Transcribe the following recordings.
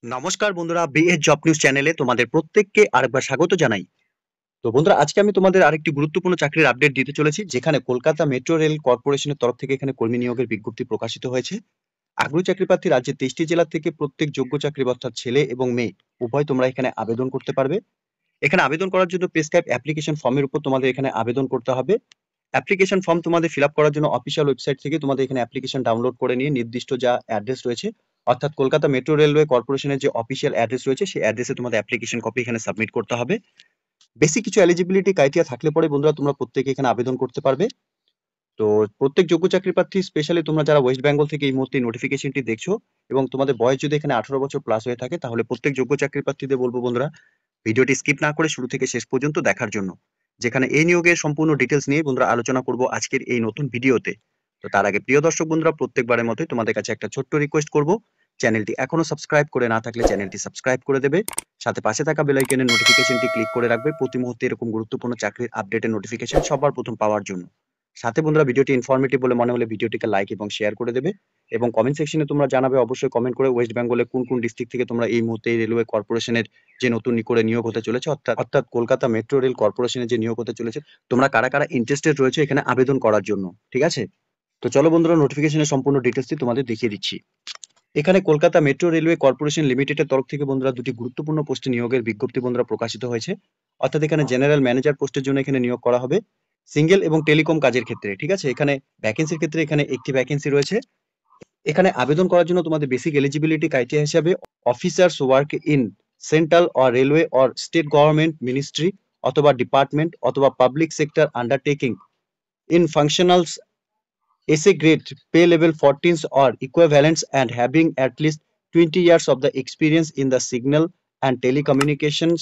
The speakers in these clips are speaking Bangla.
নমস্কার বন্ধুরা, বিএস জব নিউজ চ্যানেলে তোমাদের প্রত্যেককে আরেকবার স্বাগত জানাই। তো বন্ধুরা, আজকে আমি তোমাদের আরেকটি গুরুত্বপূর্ণ চাকরির আপডেট দিতে চলেছি, যেখানে কলকাতা মেট্রো রেল কর্পোরেশনের তরফ থেকে এখানে কর্মী নিয়োগের বিজ্ঞপ্তি প্রকাশিত হয়েছে। আগ্রহী চাকরি প্রার্থী রাজ্যের 23টি জেলা থেকে প্রত্যেক যোগ্য চাকরি অর্থাৎ ছেলে এবং মেয়ে উভয় তোমরা এখানে আবেদন করতে পারবে। এখানে আবেদন করার জন্য প্রেসক্রাইব অ্যাপ্লিকেশন ফর্মের উপর তোমাদের এখানে আবেদন করতে হবে। অ্যাপ্লিকেশন ফর্ম তোমাদের ফিল আপ করার জন্য অফিসিয়াল ওয়েবসাইট থেকে তোমাদের এখানে অ্যাপ্লিকেশন ডাউনলোড করে নিয়ে নির্দিষ্ট যা অ্যাড্রেস রয়েছে, অর্থাৎ কলকাতা মেট্রো রেলওয়ে কর্পোরেশনের যে অফিসিয়াল অ্যাড্রেস রয়েছে, সেই অ্যাড্রেসে তোমাদের অ্যাপ্লিকেশন কপি এখানে সাবমিট করতে হবে। বেশি কিছু এলিজিবিলিটি ক্রাইটেরিয়া থাকলে পরে বন্ধুরা তোমরা প্রত্যেকে এখানে আবেদন করতে পারবে। তো প্রত্যেক যোগ্য চাকরি প্রার্থী, স্পেশালি তোমরা যারা ওয়েস্ট বেঙ্গল থেকে এই মুহূর্তে নোটিফিকেশনটি দেখছো এবং তোমাদের বয়স যদি এখানে 18 বছর প্লাস হয়ে থাকে, তাহলে প্রত্যেক যোগ্য চাকরি প্রার্থীদের বলবো বন্ধুরা, ভিডিওটি স্কিপ না করে শুরু থেকে শেষ পর্যন্ত দেখার জন্য, যেখানে এই নিয়োগের সম্পূর্ণ ডিটেলস নিয়ে বন্ধুরা আলোচনা করব আজকের এই নতুন ভিডিওতে। তো তার আগে প্রিয় দর্শক বন্ধুরা, প্রত্যেকবারের মতোই তোমাদের কাছে একটা ছোট্ট রিকোয়েস্ট করব, চ্যানেলটি এখনো সাবস্ক্রাইব করে না থাকলে চ্যানেলটি সাবস্ক্রাইব করে দেবে, সাথে পাশে থাকা বেল আইকনের নোটিফিকেশনটি ক্লিক করে রাখবে প্রতি মুহূর্তে এরকম গুরুত্বপূর্ণ চাকরির আপডেটের নোটিফিকেশন সবার প্রথম পাওয়ার জন্য। সাথে বন্ধুরা, ভিডিওটি ইনফরমেটিভ বলে মনে হলে ভিডিওটিকে লাইক এবং শেয়ার করে দেবে, এবং কমেন্ট সেকশনে তোমরা জানাবে অবশ্যই কমেন্ট করে ওয়েস্ট বেঙ্গলে কোন কোন ডিস্ট্রিক্ট থেকে তোমরা এই মুহূর্তে রেলওয়ে কর্পোরেশনের যে নতুন করে নিয়োগ হতে চলেছে, অর্থাৎ অর্থাৎ কলকাতা মেট্রো রেল কর্পোরেশনের যে নিয়োগ হতে চলেছে, তোমরা কারা কারা ইন্টারেস্টেড রয়েছে এখানে আবেদন করার জন্য, ঠিক আছে? তো চলো বন্ধুরা, নোটিফিকেশনের সম্পূর্ণ ডিটেলসটি তোমাদের দেখিয়ে দিচ্ছি। এখানে কলকাতা মেট্রো রেলওয়ে কর্পোরেশন লিমিটেডের তরফ থেকে বন্ধুরা দুটি গুরুত্বপূর্ণ পোস্টে নিয়োগের বিজ্ঞপ্তি বন্ধুরা প্রকাশিত হয়েছে। অর্থাৎ এখানে জেনারেল ম্যানেজার পোস্টের জন্য এখানে নিয়োগ করা হবে সিঙ্গেল এবং টেলিকম কাজের ক্ষেত্রে, ঠিক আছে? এখানে ভ্যাকেন্সির ক্ষেত্রে এখানে একটি ভ্যাকেন্সি রয়েছে। এখানে আবেদন করার জন্য তোমাদের বেসিক এলিজিবিলিটি ক্রাইটেরিয়া হিসাবে officers work in central or railway or state government ministry অথবা ডিপার্টমেন্ট অথবা public sector undertaking in functionals essay grade pay level 14 or equivalents and having at least 20 years of the experience in the signal and telecommunications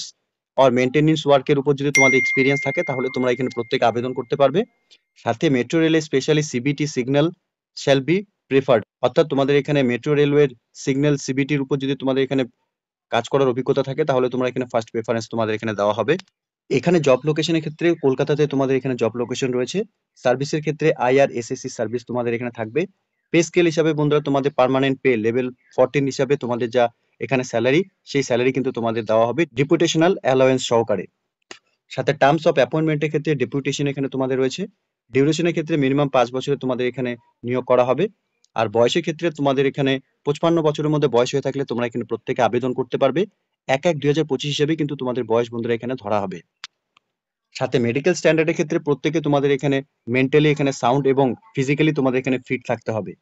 or maintenance work এর উপর যদি তোমাদের এক্সপিরিয়েন্স থাকে, তাহলে তোমরা এখানে প্রত্যেকে আবেদন করতে পারবে। সাথে মেট্রো রেলে specially CBT signal shall be preferred, অর্থাৎ তোমাদের এখানে মেট্রো রেলওয়ের সিগন্যাল সিবিটির উপর যদি তোমাদের এখানে কাজ করার অভিজ্ঞতা থাকে, তাহলে তোমরা এখানে ফার্স্ট প্রেফারেন্স তোমাদের এখানে দেওয়া হবে। এখানে জব লোকেশনের ক্ষেত্রে কলকাতাতে তোমাদের এখানে জব লোকেশন রয়েছে। সার্ভিসের ক্ষেত্রে আইআরএসএসসি সার্ভিস তোমাদের এখানে থাকবে। পে স্কেল হিসাবে বন্ধুরা তোমাদের পার্মানেন্ট পে লেভেল 14 হিসাবে তোমাদের যা এখানে স্যালারি, সেই স্যালারি কিন্তু তোমাদের দেওয়া হবে ডেপুটেশনাল অ্যালাওয়েন্স সহকারে। সাথে টার্মস অফ অ্যাপয়েন্টমেন্টের ক্ষেত্রে ডেপুটেশন এখানে তোমাদের রয়েছে। ডিউরেশনের ক্ষেত্রে মিনিমাম 5 বছরে তোমাদের এখানে নিয়োগ করা হবে। আর বয়সের ক্ষেত্রে তোমাদের এখানে 55 বছরের মধ্যে বয়স হয়ে থাকলে তোমরা এখানে প্রত্যেকে আবেদন করতে পারবে। 1/1/2025 হিসেবে কিন্তু তোমাদের বয়স বন্ধুরা এখানে ধরা হবে। সাথে মেডিকেল স্ট্যান্ডার্ডের ক্ষেত্রে প্রত্যেকে তোমাদের এখানে মেন্টালি এখানে সাউন্ড এবং ফিজিক্যালি তোমাদের এখানে ফিট থাকতে হবে।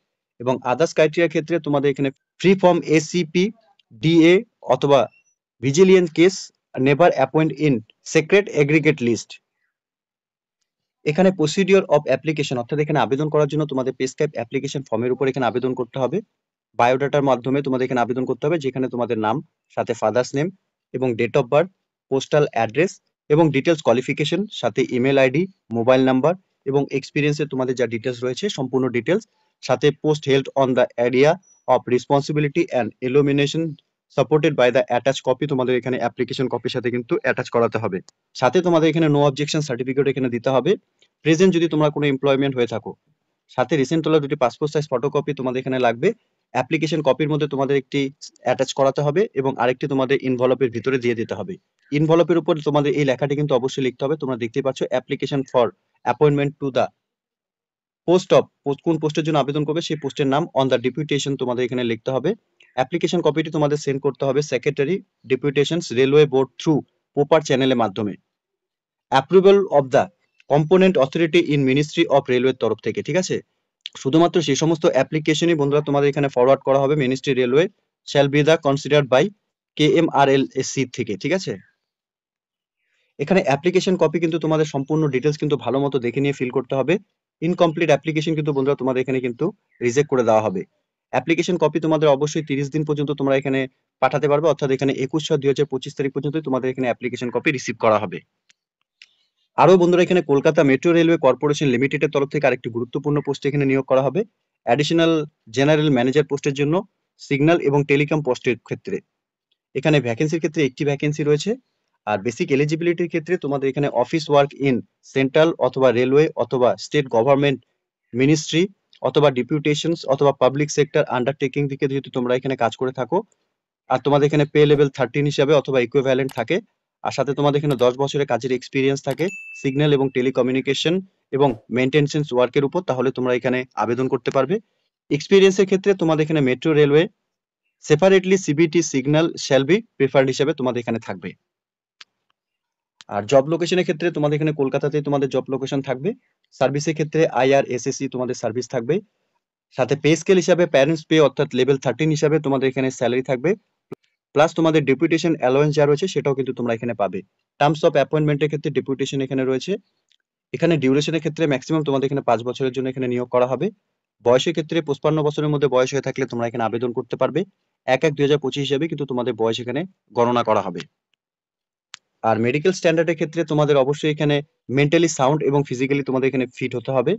এবং আদার্স ক্রাইটেরিয়ার ক্ষেত্রে তোমাদের এখানে ফ্রি ফ্রম এসিপি ডিএ অথবা vigilance case never appoint in secret aggregate list. এখানে প্রসিডিওর অফ অ্যাপ্লিকেশন, অর্থাৎ এখানে আবেদন করার জন্য তোমাদের প্রেসক্রাইব অ্যাপ্লিকেশন ফর্মের উপর এখানে আবেদন করতে হবে। বায়োডাটার মাধ্যমে তোমাদের এখানে আবেদন করতে হবে, যেখানে তোমাদের নাম, সাথে ফাদার্স নেম এবং date of birth, postal address এবং ডিটেলস কোয়ালিফিকেশন, সাথে ইমেল আইডি, মোবাইল নাম্বার এবং এক্সপিরিয়েন্সের তোমাদের যা ডিটেলস রয়েছে সম্পূর্ণ ডিটেলস, সাথে post held on the area of responsibility and illumination supported by the attach copy তোমাদের এখানে অ্যাপ্লিকেশন কপির সাথে কিন্তু অ্যাটাচ করাতে হবে। সাথে তোমাদের এখানে নো অবজেকশন সার্টিফিকেট এখানে দিতে হবে, প্রেজেন্ট যদি তোমরা কোনো এমপ্লয়মেন্ট হয়ে থাকো। সাথে রিসেন্ট তোলা দুটি পাসপোর্ট সাইজ ফটোকপি তোমাদের এখানে লাগবে। অ্যাপ্লিকেশন কপির মধ্যে তোমাদের একটি অ্যাটাচ করাতে হবে এবং আরেকটি তোমাদের ইনভলপের ভিতরে দিয়ে দিতে হবে। ইনভলপের উপর তোমাদের এই লেখাটি কিন্তু অবশ্যই লিখতে হবে। তোমরা দেখতেই পাচ্ছ, application for appointment to the post of, কোন পোস্টের জন্য আবেদন করবে সেই পোস্টের নাম অন দ্য ডেপুটেশন তোমাদের এখানে লিখতে হবে। অ্যাপ্লিকেশন কপিটি তোমাদের সেন্ড করতে হবে secretary deputations railway board through proper চ্যানেলের মাধ্যমে। Approval of the component authority in ministry of রেলওয়ের তরফ থেকে, ঠিক আছে? শুধুমাত্র সেই সমস্ত অ্যাপ্লিকেশনই বন্ধুরা তোমাদের এখানে ফরওয়ার্ড করা হবে ministry railway shall be the considered by KMRLSC থেকে, ঠিক আছে? এখানে অ্যাপ্লিকেশন কপি কিন্তু তোমাদের সম্পূর্ণ ডিটেলস কিন্তু ভালো মতো দেখে নিয়ে ফিল করতে হবে। ইনকমপ্লিট অ্যাপ্লিকেশন কিন্তু বন্ধুরা তোমাদের এখানে কিন্তু রিজেক্ট করে দেওয়া হবে। অ্যাপ্লিকেশন কপি তোমাদের অবশ্যই 30 দিন পর্যন্ত তোমরা এখানে পাঠাতে পারবে, অর্থাৎ এখানে 21/6/2025 তারিখ পর্যন্ত তোমাদের এখানে অ্যাপ্লিকেশন কপি রিসিভ করা হবে। আরো বন্ধুরা, এখানে কলকাতা মেট্রো রেলওয়ে কর্পোরেশন লিমিটেডের তরফ থেকে আরেকটি গুরুত্বপূর্ণ পোস্টে এখানে নিয়োগ করা হবে অ্যাডিশনাল জেনারেল ম্যানেজার পোস্টের জন্য সিগন্যাল এবং টেলিকম পোস্টের ক্ষেত্রে। এখানে ভ্যাকেন্সির ক্ষেত্রে একটি ভ্যাকেন্সি রয়েছে। আর বেসিক এলিজিবিলিটির ক্ষেত্রে তোমাদের এখানে অফিস ওয়ার্ক ইন সেন্ট্রাল অথবা রেলওয়ে অথবা স্টেট গভর্নমেন্ট মিনিস্ট্রি অথবা ডেপুটেশনস অথবা পাবলিক সেক্টর আন্ডারটেকিং থেকে যদি তোমরা এখানে কাজ করে থাকো, আর তোমাদের এখানে পে লেভেল 13 হিসাবে অথবা ইকুইভ্যালেন্ট থাকে। আর সাথে তোমাদের এখানে 10 বছরের কাজের এক্সপিরিয়েন্স থাকে সিগন্যাল এবং টেলিকমিউনিকেশন এবং মেইনটেনেন্স ওয়ার্কের উপর, তাহলে তোমরা এখানে আবেদন করতে পারবে। এক্সপিরিয়েন্সের ক্ষেত্রে তোমাদের এখানে metro railway separately CBT signal shall be preferred হিসেবে তোমাদের এখানে থাকবে। আর জব লোকেশনের ক্ষেত্রে তোমাদের এখানে কলকাতাতে তোমাদের জব লোকেশন থাকবে। সার্ভিসের ক্ষেত্রে IRSSE তোমাদের সার্ভিস থাকবে। সাথে পে স্কেল হিসাবে প্যারেন্টস পে অর্থাৎ লেভেল 13 হিসাবে তোমাদের এখানে স্যালারি থাকবে, প্লাস তোমাদের ডেপুটেশন অ্যালাওয়েন্স যা রয়েছে সেটাও কিন্তু তোমরা এখানে পাবে। টার্মস অফ অ্যাপয়েন্টমেন্টের ক্ষেত্রে ডেপুটেশন এখানে রয়েছে। এখানে ডিউরেশনের ক্ষেত্রে ম্যাক্সিমাম তোমাদের এখানে 5 বছরের জন্য এখানে নিয়োগ করা হবে। বয়সের ক্ষেত্রে 55 বছরের মধ্যে বয়স হয়ে থাকলে তোমরা এখানে আবেদন করতে পারবে। 1/1/2025 হিসাবে কিন্তু তোমাদের বয়স এখানে গণনা করা হবে। আর মেডিকেল স্ট্যান্ডার্ডের ক্ষেত্রে তোমাদের অবশ্যই এখানে মেন্টালি সাউন্ড এবং ফিজিক্যালি তোমাদের এখানে ফিট হতে হবে।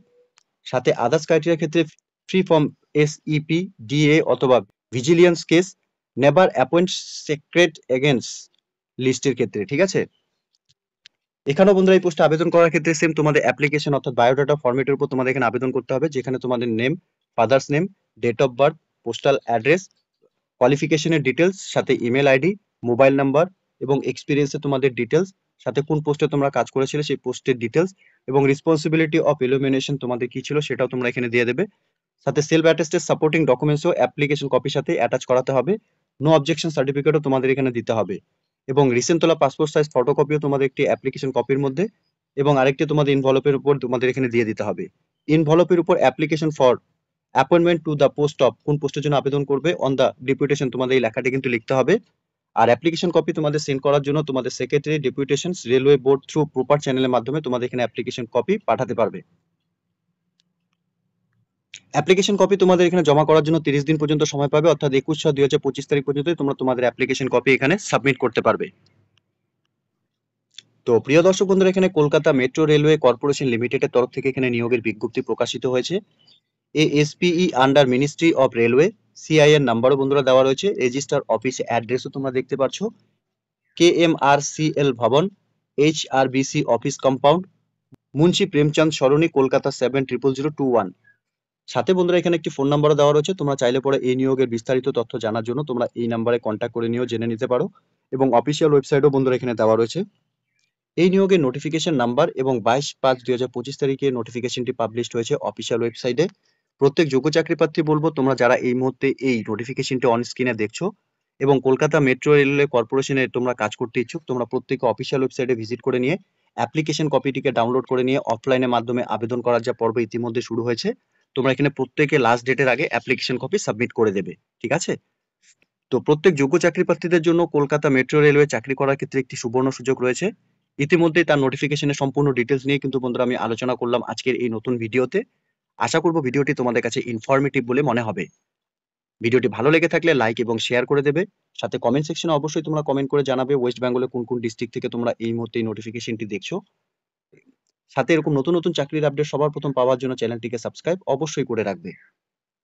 সাথে আদার্স ক্রাইটেরিয়ার ক্ষেত্রে ফ্রি ফ্রম SEP, DA অথবা vigilance case, never appoint secret against লিস্টের ক্ষেত্রে, ঠিক আছে। এখানেও বন্ধুরা এই পোস্টে আবেদন করার ক্ষেত্রে সেম তোমাদের অ্যাপ্লিকেশন অর্থাৎ বায়োডাটা ফরম্যাটের উপর তোমাদের এখানে আবেদন করতে হবে, যেখানে তোমাদের name, father's name, date of birth, postal address, কোয়ালিফিকেশনের ডিটেলস, সাথে ইমেল আইডি, মোবাইল নাম্বার এবং এক্সপিরিয়েন্সে তোমাদের ডিটেলস, সাথে কোন পোস্টে তোমরা কাজ করেছিলে সেই পোস্টের ডিটেলস এবং রেসপন্সিবিলিটি অফ ইলুমিনেশন তোমাদের কি ছিল সেটাও তোমরা এখানে দিয়ে দেবে। সাথে সেলফ অ্যাটেস্টেড সাপোর্টিং ডকুমেন্টসও অ্যাপ্লিকেশন কপির সাথে অ্যাটাচ করাতে হবে। নো অবজেকশন সার্টিফিকেটও তোমাদের এখানে দিতে হবে এবং রিসেন্ট তোলা পাসপোর্ট সাইজ ফটোকপিও তোমাদের একটি অ্যাপ্লিকেশন কপির মধ্যে এবং আরেকটি তোমাদের ইনভলপের উপর তোমাদের এখানে দিয়ে দিতে হবে। ইনভলপের উপর application for appointment to the post of, কোন পোস্টের জন্য আবেদন করবে, অন দ্য ডেপুটেশন তোমাদের এই লেখাটি কিন্তু লিখতে হবে। আর অ্যাপ্লিকেশন কপি তোমাদের সেন্ড করার জন্য তোমাদের secretary deputation railway board through proper চ্যানেলের মাধ্যমে তোমাদের এখানে অ্যাপ্লিকেশন কপি পাঠাতে পারবে। অ্যাপ্লিকেশন কপি তোমাদের এখানে জমা করার জন্য 30 দিন পর্যন্ত সময় পাবে, অর্থাৎ 21/6/2025 তারিখ পর্যন্ত তোমরা তোমাদের অ্যাপ্লিকেশন কপি এখানে সাবমিট করতে পারবে। তো প্রিয় দর্শক বন্ধুরা, এখানে কলকাতা মেট্রো রেলওয়ে কর্পোরেশন লিমিটেডের তরফ থেকে এখানে নিয়োগের বিজ্ঞপ্তি প্রকাশিত হয়েছে। ASPE under ministry of railway, CIN নাম্বারও বন্ধুরা দেওয়া রয়েছে, রেজিস্টার অফিস অ্যাড্রেসও তোমরা দেখতে পাচ্ছ, KMRCL Bhavan, HRBC office compound, Munshi Premchand Sarani, Kolkata 700021। সাথে বন্ধুরা এখানে একটি ফোন নাম্বারও দেওয়া রয়েছে, তোমরা চাইলে পরে এই নিয়োগের বিস্তারিত তথ্য জানার জন্য তোমরা এই নাম্বারে কন্ট্যাক্ট করে নিয়েও জেনে নিতে পারো এবং অফিসিয়াল ওয়েবসাইটও বন্ধুরা এখানে দেওয়া রয়েছে। এই নিয়োগের নোটিফিকেশন নাম্বার এবং 22/5/2025 তারিখে নোটিফিকেশনটি পাবলিশড হয়েছে অফিসিয়াল ওয়েবসাইটে। প্রত্যেক যোগ্য চাকরি প্রার্থী বলবো, তোমরা যারা এই মুহূর্তে এই নোটিফিকেশনটি অন স্ক্রিনে দেখছো এবং কলকাতা মেট্রো রেলওয়ে কর্পোরেশনে তোমরা কাজ করতে ইচ্ছুক, তোমরা প্রত্যেকে অফিসিয়াল ওয়েবসাইটে ভিজিট করে নিয়ে অ্যাপ্লিকেশন কপিটিকে ডাউনলোড করে নিয়ে অফলাইনের মাধ্যমে আবেদন করার যা পর্ব ইতিমধ্যে শুরু হয়েছে, তোমরা এখানে প্রত্যেকে লাস্ট ডেটের আগে অ্যাপ্লিকেশন কপি সাবমিট করে দেবে, ঠিক আছে। তো প্রত্যেক যোগ্য চাকরি প্রার্থীদের জন্য কলকাতা মেট্রো রেলওয়ে চাকরি করার ক্ষেত্রে একটি সুবর্ণ সুযোগ রয়েছে। ইতিমধ্যে তার নোটিফিকেশনের সম্পূর্ণ ডিটেলস নিয়ে কিন্তু বন্ধুরা আমি আলোচনা করলাম আজকের এই নতুন ভিডিওতে। আশা করব ভিডিওটি তোমাদের কাছে ইনফরমেটিভ বলে মনে হবে। ভিডিওটি ভালো লেগে থাকলে লাইক এবং শেয়ার করে দেবে। সাথে কমেন্ট সেকশনে অবশ্যই তোমরা কমেন্ট করে জানাবে ওয়েস্ট বেঙ্গলে কোন কোন ডিস্ট্রিক্ট থেকে তোমরা এই মুহূর্তে এই নোটিফিকেশনটি দেখছো। সাথে এরকম নতুন নতুন চাকরির আপডেট সবার প্রথম পাওয়ার জন্য চ্যানেলটিকে সাবস্ক্রাইব অবশ্যই করে রাখবে।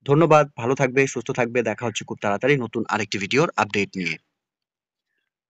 ধন্যবাদ, ভালো থাকবে, সুস্থ থাকবে, দেখা হচ্ছে খুব তাড়াতাড়ি নতুন আরেকটি ভিডিওর আপডেট নিয়ে।